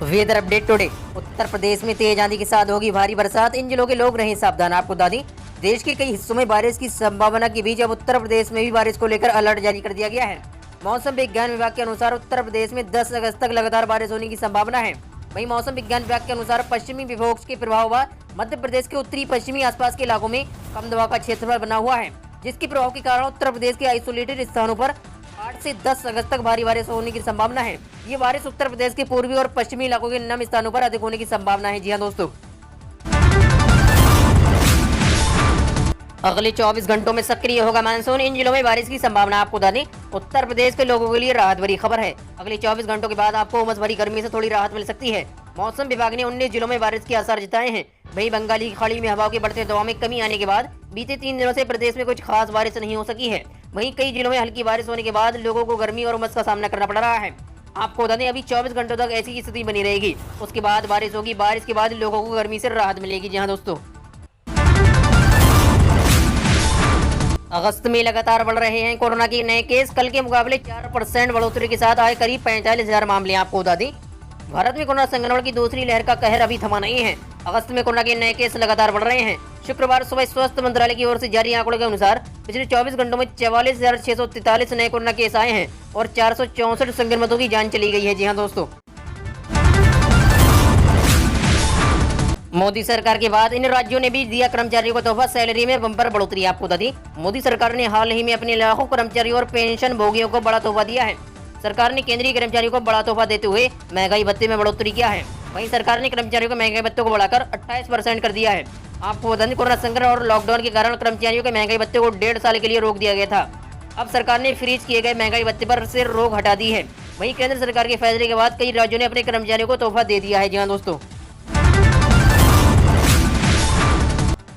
Weather update today. Uttar Pradesh में तेज आंधी के साथ होगी भारी बरसात, इन जिलों के लोग रहें सावधान। आपको बता दें, देश के कई हिस्सों में बारिश की संभावना के बीच अब उत्तर प्रदेश में भी बारिश को लेकर अलर्ट जारी कर दिया गया है। मौसम विज्ञान विभाग के अनुसार उत्तर प्रदेश में 10 अगस्त तक लगातार बारिश होने की संभावना है। वहीं मौसम विज्ञान विभाग के अनुसार पश्चिमी विक्षोभ के प्रभाव व मध्य प्रदेश के उत्तरी पश्चिमी आसपास के इलाकों में कम दबाव का क्षेत्रफल बना हुआ है, जिसके प्रभाव के कारण उत्तर प्रदेश के आइसोलेटेड स्थानों पर 8 से 10 अगस्त तक भारी बारिश होने की संभावना है। ये बारिश उत्तर प्रदेश के पूर्वी और पश्चिमी इलाकों के नम स्थानों पर अधिक होने की संभावना है। जी हाँ दोस्तों, अगले 24 घंटों में सक्रिय होगा मानसून, इन जिलों में बारिश की संभावना। आपको बता दें, उत्तर प्रदेश के लोगों के लिए राहत भरी खबर है। अगले 24 घंटों के बाद आपको उमस भरी गर्मी से थोड़ी राहत मिल सकती है। मौसम विभाग ने 19 जिलों में बारिश के आसार जताए हैं। वहीं बंगाली की खाड़ी में हवा के बढ़ते दबाव में कमी आने के बाद बीते 3 दिनों से प्रदेश में कुछ खास बारिश नहीं हो सकी है। वहीं कई जिलों में हल्की बारिश होने के बाद लोगों को गर्मी और उमस का सामना करना पड़ रहा है। आपको बता दें, अभी 24 घंटों तक ऐसी स्थिति बनी रहेगी, उसके बाद बारिश होगी। बारिश के बाद लोगों को गर्मी से राहत मिलेगी। जी हाँ दोस्तों, अगस्त में लगातार बढ़ रहे हैं कोरोना के नए केस। कल के मुकाबले 4% बढ़ोतरी के साथ आए करीब 45,000 मामले। आपको बता दें, भारत में कोरोना संक्रमण की दूसरी लहर का कहर अभी थमा नहीं है। अगस्त में कोरोना के नए केस लगातार बढ़ रहे हैं। शुक्रवार सुबह स्वास्थ्य मंत्रालय की ओर से जारी आंकड़ों के अनुसार पिछले 24 घंटों में 44,643 नए कोरोना केस आए हैं और 464 संक्रमितों की जान चली गई है। जी हाँ दोस्तों, मोदी सरकार के बाद इन राज्यों ने भी दिया कर्मचारियों को तोहफा, सैलरी में बम्पर बढ़ोतरी। आपको बता दें, मोदी सरकार ने हाल ही में अपने लाखों कर्मचारियों और पेंशन भोगियों को बड़ा तोहफा दिया है। सरकार ने केंद्रीय कर्मचारियों को बड़ा तोहफा देते हुए महंगाई भत्ते में बढ़ोतरी किया है। वहीं सरकार ने कर्मचारियों को महंगाई भत्ते को बढ़ाकर 28% कर दिया है। आपको बता दें, कोरोना संकट और लॉकडाउन के कारण कर्मचारियों के महंगाई भत्ते को 1.5 साल के लिए रोक दिया गया था। अब सरकार ने फ्रीज किए गए महंगाई भत्ते पर से रोक हटा दी है। वहीं केंद्र सरकार के फैसले के बाद कई राज्यों ने अपने कर्मचारियों को तोहफा दे दिया है। जी हाँ दोस्तों,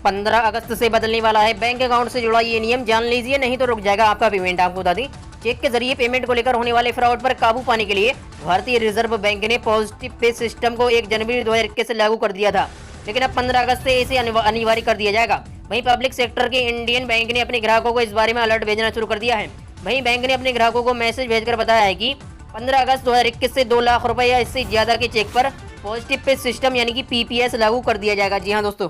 15 अगस्त से बदलने वाला है बैंक अकाउंट से जुड़ा ये नियम, जान लीजिए, नहीं तो रुक जाएगा आपका पेमेंट। आपको बता दें, चेक के जरिए पेमेंट को लेकर होने वाले फ्रॉड पर काबू पाने के लिए भारतीय रिजर्व बैंक ने पॉजिटिव पे सिस्टम को 1 जनवरी 2021 से लागू कर दिया था, लेकिन अब 15 अगस्त से इसे अनिवार्य कर दिया जाएगा। वहीं पब्लिक सेक्टर के इंडियन बैंक ने अपने ग्राहकों को इस बारे में अलर्ट भेजना शुरू कर दिया है। वहीं बैंक ने अपने ग्राहकों को मैसेज भेजकर बताया है कि 15 अगस्त 2021 से 2 लाख रुपए या इससे ज्यादा के चेक पर पॉजिटिव पे सिस्टम यानी कि पीपीएस लागू कर दिया जाएगा। जी हाँ दोस्तों,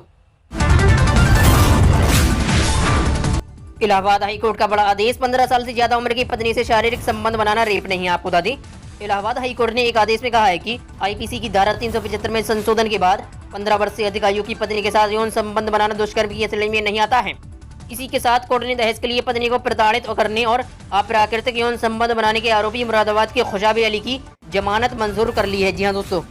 इलाहाबाद हाईकोर्ट का बड़ा आदेश, 15 साल से ज्यादा उम्र की पत्नी से शारीरिक संबंध बनाना रेप नहीं। आपको बता दें, इलाहाबाद हाईकोर्ट ने एक आदेश में कहा है कि आईपीसी की धारा 375 में संशोधन के बाद 15 वर्ष से अधिक आयु की पत्नी के साथ यौन संबंध बनाना दुष्कर्म की श्रेणी में नहीं आता है। इसी के साथ कोर्ट ने दहेज के लिए पत्नी को प्रताड़ित करने और अप्राकृतिक यौन संबंध बनाने के आरोपी मुरादाबाद के खुशाबी अली की जमानत मंजूर कर ली है। जी हाँ दोस्तों,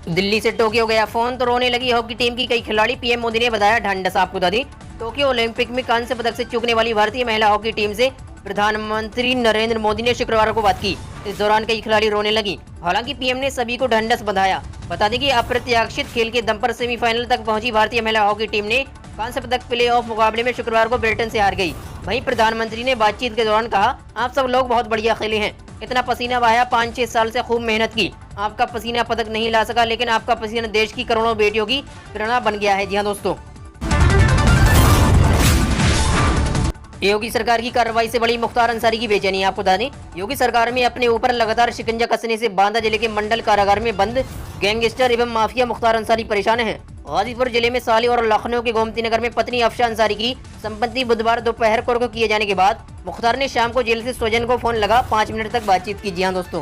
दिल्ली से टोक्यो गया फोन तो रोने लगी हॉकी टीम की कई खिलाड़ी, पीएम मोदी ने बताया ढांढस। आपको बता दें, टोक्यो ओलंपिक में कांस्य पदक से चूकने वाली भारतीय महिला हॉकी टीम से प्रधानमंत्री नरेंद्र मोदी ने शुक्रवार को बात की। इस दौरान कई खिलाड़ी रोने लगी। हालांकि पीएम ने सभी को ढांढस बंधाया। बता दें कि अप्रत्याशित खेल के दम पर सेमीफाइनल तक पहुंची भारतीय महिला हॉकी टीम ने कांस्य पदक प्ले ऑफ मुकाबले में शुक्रवार को ब्रिटेन से हार गई। वहीं प्रधानमंत्री ने बातचीत के दौरान कहा, आप सब लोग बहुत बढ़िया खेले हैं, इतना पसीना बहाया, 5-6 साल से खूब मेहनत की। आपका पसीना पदक नहीं ला सका, लेकिन आपका पसीना देश की करोड़ों बेटियों की प्रेरणा बन गया है। जी हाँ दोस्तों, योगी सरकार की कार्रवाई से बड़ी मुख्तार अंसारी की बेचैनी। आपको बता दें, योगी सरकार में अपने ऊपर लगातार शिकंजा कसने से बांदा जिले के मंडल कारागार में बंद गैंगस्टर एवं माफिया मुख्तार अंसारी परेशान है। गाजीपुर जिले में साली और लखनऊ के गोमती नगर में पत्नी अफशा अंसारी की संपत्ति बुधवार दोपहर को किए जाने के बाद मुख्तार ने शाम को जेल से स्वजन को फोन लगा 5 मिनट तक बातचीत की। जी हाँ दोस्तों,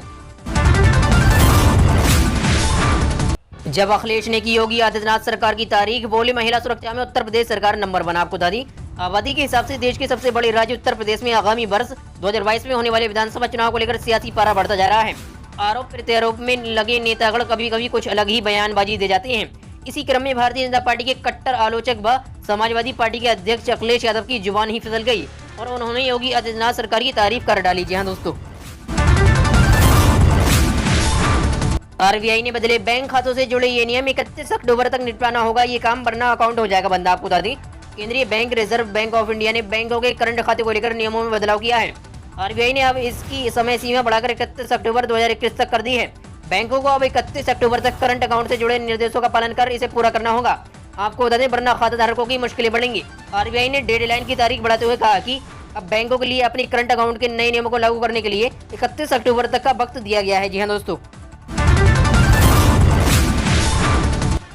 जब अखिलेश ने की योगी आदित्यनाथ सरकार की तारीख, बोले महिला सुरक्षा में उत्तर प्रदेश सरकार नंबर 1। आपको बता दी, आबादी के हिसाब से देश के सबसे बड़े राज्य उत्तर प्रदेश में आगामी वर्ष 2022 में होने वाले विधानसभा चुनाव को लेकर सियासी पारा बढ़ता जा रहा है। आरोप प्रत्यारोप में लगे नेतागण कभी कभी कुछ अलग ही बयानबाजी दे जाते हैं। इसी क्रम में भारतीय जनता पार्टी के कट्टर आलोचक व समाजवादी पार्टी के अध्यक्ष अखिलेश यादव की जुबान ही फिसल गई और उन्होंने योगी आदित्यनाथ सरकार की तारीफ कर डाली। जी हाँ दोस्तों, आरबीआई ने बदले बैंक खातों से जुड़े ये नियम 31 अक्टूबर तक निपटाना होगा ये काम, वरना अकाउंट हो जाएगा बंद। आपको बता दें, केंद्रीय bank reserve bank of India ने बैंकों के करंट खाते को लेकर नियमों में बदलाव किया है। आरबीआई ने अब इसकी समय सीमा बढ़ाकर 31 अक्टूबर 2021 तक कर दी है। बैंकों को अब 31 अक्टूबर तक करंट अकाउंट से जुड़े निर्देशों का पालन कर इसे पूरा करना होगा। आपको बता दें, वरना खाता धारकों की मुश्किलें बढ़ेंगी। आरबीआई ने डेडलाइन की तारीख बढ़ाते हुए कहा कि अब बैंकों के लिए अपने करंट अकाउंट के नए नियमों को लागू करने के लिए 31 अक्टूबर तक का वक्त दिया गया है। जी हाँ दोस्तों,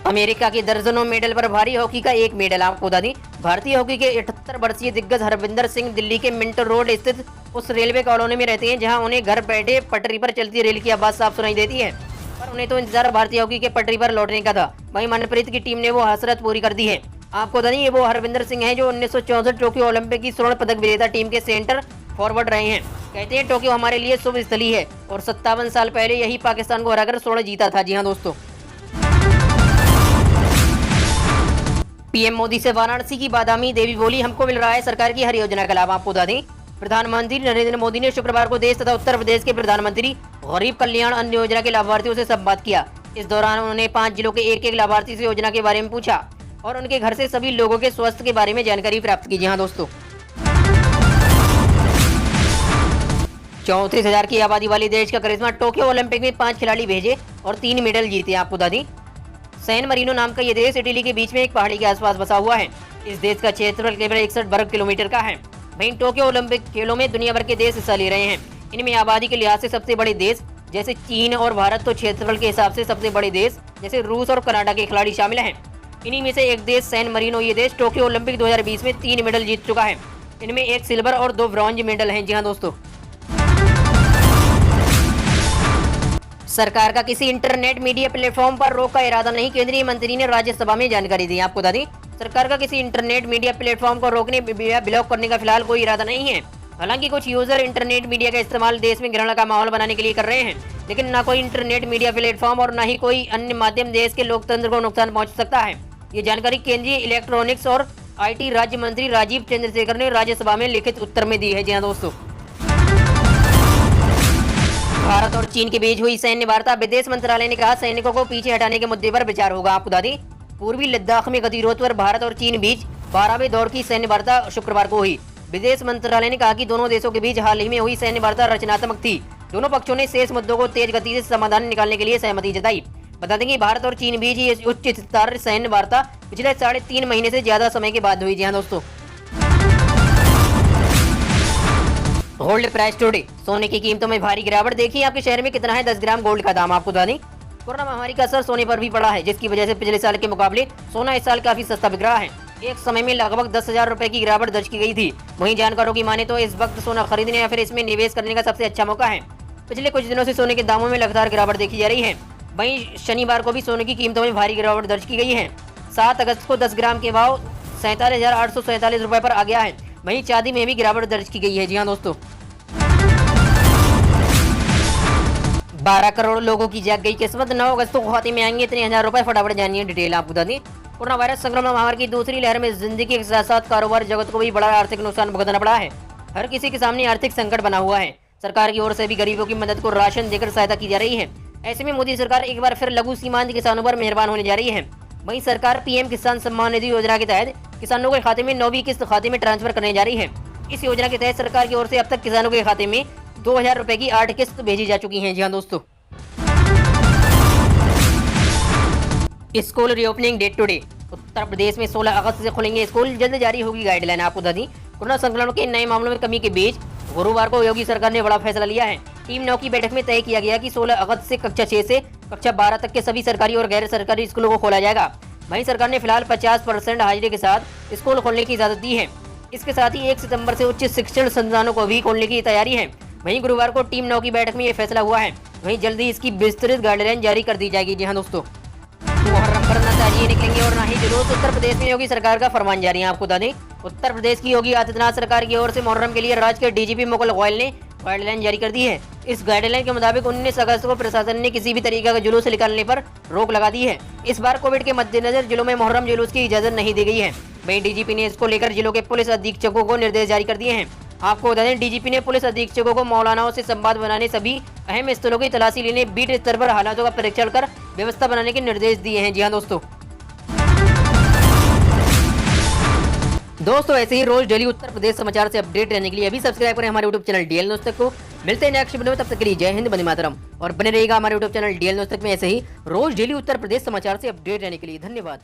अमेरिका के दर्जनों मेडल पर भारी हॉकी का एक मेडल। आपको बता दें, भारतीय हॉकी के 78 वर्षीय दिग्गज हरविंदर सिंह दिल्ली के मिंटो रोड स्थित उस रेलवे कॉलोनी में रहते हैं जहां उन्हें घर बैठे पटरी पर चलती रेल की आवाज साफ सुनाई देती है, पर उन्हें तो इंतजार भारतीय हॉकी के पटरी पर लौटने का था। वहीं मनप्रीत की टीम ने वो हसरत पूरी कर दी है। आपको बता दें, ये वो हरविंदर सिंह है जो 1964 टोक्यो ओलंपिक की स्वर्ण पदक विजेता टीम के सेंटर फॉरवर्ड रहे हैं। कहते हैं टोक्यो हमारे लिए शुभ स्थली है और 57 साल पहले यही पाकिस्तान को हराकर स्वर्ण जीता था। जी हाँ दोस्तों, पीएम मोदी से वाराणसी की बादामी देवी बोली, हमको मिल रहा है सरकार की हर योजना का लाभ। आपको बता दें, प्रधानमंत्री नरेंद्र मोदी ने शुक्रवार को देश तथा उत्तर प्रदेश के प्रधानमंत्री गरीब कल्याण अन्न योजना के लाभार्थियों से संवाद किया। इस दौरान उन्होंने 5 जिलों के एक लाभार्थी से योजना के बारे में पूछा और उनके घर से सभी लोगों के स्वास्थ्य के बारे में जानकारी प्राप्त की। जी हाँ दोस्तों, 34,000 की आबादी वाली देश का करिश्मा टोक्यो ओलंपिक में 5 खिलाड़ी भेजे और 3 मेडल जीते। आपको बता दें, सैन मरीनो नाम का ये देश इटली के बीच में एक पहाड़ी के आसपास बसा हुआ है। इस देश का क्षेत्रफल केवल 61 वर्ग किलोमीटर का है। वहीं टोक्यो ओलंपिक खेलों में दुनिया भर के देश हिस्सा ले रहे हैं। इनमें आबादी के लिहाज से सबसे बड़े देश जैसे चीन और भारत, तो क्षेत्रफल के हिसाब से सबसे बड़े देश जैसे रूस और कनाडा के खिलाड़ी शामिल हैं। इन्हीं में से एक देश सैन मरीनो, ये देश टोक्यो ओलंपिक 2020 में 3 मेडल जीत चुका है। इनमें 1 सिल्वर और 2 ब्रॉन्ज मेडल हैं। जी हाँ दोस्तों, सरकार का किसी इंटरनेट मीडिया प्लेटफॉर्म पर रोक का इरादा नहीं, केंद्रीय मंत्री ने राज्यसभा में जानकारी दी। आपको बता दें, सरकार का किसी इंटरनेट मीडिया प्लेटफॉर्म को रोकने या ब्लॉक करने का फिलहाल कोई इरादा नहीं है। हालांकि कुछ यूजर इंटरनेट मीडिया का इस्तेमाल देश में घृणा का माहौल बनाने के लिए कर रहे हैं, लेकिन ना कोई इंटरनेट मीडिया प्लेटफॉर्म और न ही कोई अन्य माध्यम देश के लोकतंत्र को नुकसान पहुंच सकता है। ये जानकारी केंद्रीय इलेक्ट्रॉनिक्स और IT राज्य मंत्री राजीव चंद्रशेखर ने राज्यसभा में लिखित उत्तर में दी है। जी हाँ दोस्तों, भारत और चीन के बीच हुई सैन्य वार्ता। विदेश मंत्रालय ने कहा सैनिकों को पीछे हटाने के मुद्दे पर विचार होगा। आपको बता दें, पूर्वी लद्दाख में गतिरोध पर भारत और चीन बीच 12वें दौर की सैन्य वार्ता शुक्रवार को हुई। विदेश मंत्रालय ने कहा कि दोनों देशों के बीच हाल ही में हुई सैन्य वार्ता रचनात्मक थी। दोनों पक्षों ने शेष मुद्दों को तेज गति से समाधान निकालने के लिए सहमति जताई। बता दें कि भारत और चीन बीच ये उच्च स्तर सैन्य वार्ता पिछले 3.5 महीने से ज्यादा समय के बाद हुई। जी हाँ दोस्तों, गोल्ड प्राइस टुडे, सोने की कीमतों में भारी गिरावट। देखिए आपके शहर में कितना है 10 ग्राम गोल्ड का दाम। आपको बता दें, कोरोना महामारी का असर सोने पर भी पड़ा है, जिसकी वजह से पिछले साल के मुकाबले सोना इस साल काफी सस्ता बिक रहा है। एक समय में लगभग 10,000 रुपए की गिरावट दर्ज की गई थी। वहीं जानकारों की माने तो इस वक्त सोना खरीदने या फिर इसमें निवेश करने का सबसे अच्छा मौका है। पिछले कुछ दिनों से सोने के दामों में लगातार गिरावट देखी जा रही है। वहीं शनिवार को भी सोने की कीमतों में भारी गिरावट दर्ज की गई है। 7 अगस्त को 10 ग्राम के भाव 47,847 रुपए पर आ गया है। वहीं चांदी में भी गिरावट दर्ज की गई है। जी हाँ दोस्तों, 12 करोड़ लोगों की जाग गई किस्मत। 9 अगस्त को खाते में आएंगे इतने 1000 रुपए। फटाफट जानिए डिटेल। आपको बता दें, कोरोना वायरस संक्रमण महामारी की दूसरी लहर में जिंदगी के साथ साथ कारोबार जगत को भी बड़ा आर्थिक नुकसान भुगतना पड़ा है। हर किसी के सामने आर्थिक संकट बना हुआ है। सरकार की ओर से भी गरीबों की मदद को राशन देकर सहायता की जा रही है। ऐसे में मोदी सरकार एक बार फिर लघु सीमांत किसानों पर मेहरबान होने जा रही है। वहीं सरकार PM किसान सम्मान निधि योजना के तहत किसानों के खाते में 9वीं किस्त खाते में ट्रांसफर करने जा रही है। इस योजना के तहत सरकार की ओर से अब तक किसानों के खाते में 2000 रुपए की 8 किस्त भेजी जा चुकी है। जी हाँ दोस्तों, school reopening date today. Uttar Pradesh में 16 अगस्त से खुलेंगे स्कूल, जल्द जारी होगी गाइडलाइन। आपको बता दें, कोरोना संक्रमण के नए मामलों में कमी के बीच गुरुवार को योगी सरकार ने बड़ा फैसला लिया है। टीम 9 की बैठक में तय किया गया कि 16 अगस्त से कक्षा 6 से कक्षा 12 तक के सभी सरकारी और गैर सरकारी स्कूलों को खोला जाएगा। वहीं सरकार ने फिलहाल 50% हाजिरी के साथ स्कूल खोलने की इजाजत दी है। इसके साथ ही 1 सितंबर से उच्च शिक्षण संस्थानों को भी खोलने की तैयारी है। वहीं गुरुवार को टीम 9 की बैठक में यह फैसला हुआ है। वहीं जल्दी इसकी विस्तृत गाइडलाइन जारी कर दी जाएगी। जी हाँ दोस्तों, मुहर्रम पर न ताजिए निकलेंगे और न ही जुलूस। उत्तर प्रदेश में योगी सरकार का फरमान जारी है। आपको बता दें, उत्तर प्रदेश की योगी आदित्यनाथ सरकार की ओर से मुहर्रम के लिए राज्य के DGP मुकुल गोयल ने गाइडलाइन जारी कर दी है। इस गाइडलाइन के मुताबिक 19 अगस्त को प्रशासन ने किसी भी तरीके का जुलूस निकालने पर रोक लगा दी है। इस बार कोविड के मद्देनजर जिलों में मुहर्रम जुलूस की इजाजत नहीं दी गई है। वहीं DGP ने इसको लेकर जिलों के पुलिस अधीक्षकों को निर्देश जारी कर दिए हैं। आपको बता दें, DGP ने पुलिस अधीक्षकों को मौलानाओं से संवाद बनाने, सभी अहम स्थलों की तलाशी लेने, बीट स्तर पर हालातों का परीक्षण कर व्यवस्था बनाने के निर्देश दिए हैं। जी हाँ दोस्तों, ऐसे ही रोज डेली उत्तर प्रदेश समाचार से अपडेट रहने के लिए अभी सब्सक्राइब करें हमारे यूट्यूब चैनल DL न्यूज़ तक को। मिलते हैं नेक्स्ट वीडियो में, तब तक के लिए जय हिंद, वंदे मातरम। और बने रहेगा हमारे यूट्यूब चैनल DL न्यूज़ तक में ऐसे ही रोज डेली उत्तर प्रदेश समाचार से अपडेट रहने के लिए। धन्यवाद।